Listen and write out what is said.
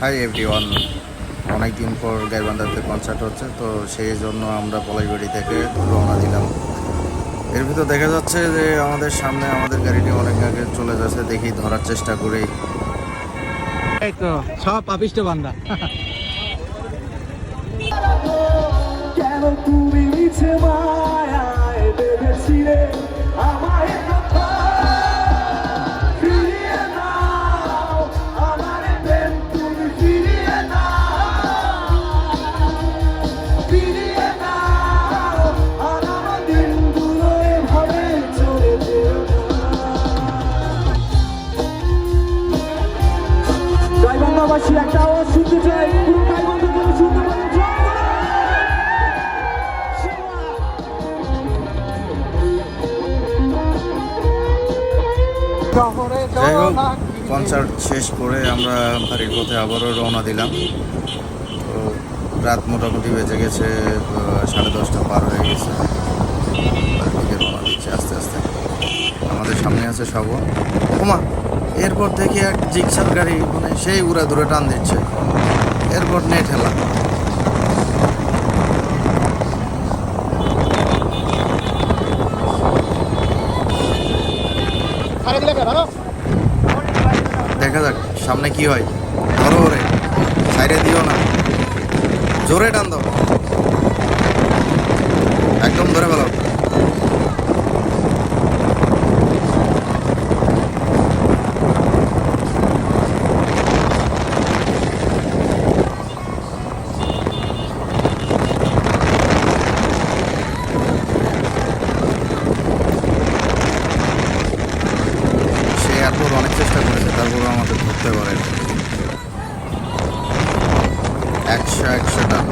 Hi everyone, অনেকদিন পর গাইবান্ধাতে concert হচ্ছে, তো সেই জন্য আমরা পলাশবাড়ি থেকে রওনা দিলাম। এর ভিতর দেখা যাচ্ছে যে আমাদের সামনে আমাদের গাড়িটি অনেক আগে চলে যাচ্ছে, দেখি ধরার চেষ্টা করি। এই তো সব পাপিষ্ট বান্দা। কেন তুমি মিছে মায়ায় বেঁধেছিলে আমায় কথা? ফিরিয়ে দাও আমার প্রেম, তুমি ফিরিয়ে দাও, ফিরিয়ে দাও আর আমার দিনগুলো এভাবে চলে যেও না। গাইবান্ধাবাসী একটা আওয়াজ শুনতে চাই, পুরো গাইবান্ধা থেকে শুনতে পারে। যাই হোক, কনসার্ট শেষ করে আমরা বাড়ির পথে আবারও রওনা দিলাম। তো রাত মোটামুটি বেজে গেছে 10:30 পার হয়ে গেছে। বাড়ির দিকে রওনা দিচ্ছে আস্তে আস্তে। আমাদের সামনে আছে শ্রবণ। ওমা, এরপর দেখি এক জিক্সার গাড়ি, মানে সেই উড়া দূরে টান দিচ্ছে। এরপর নেই ঠেলা। দেখা যাক সামনে কি হয়। ধরো ওরে, সাইডে দিও না, জোরে টান দাও, একদম ধরে ফেলো। অনেক চেষ্টা করেছে, তারপরেও আমাদের ধরতে পারে। 100 টান।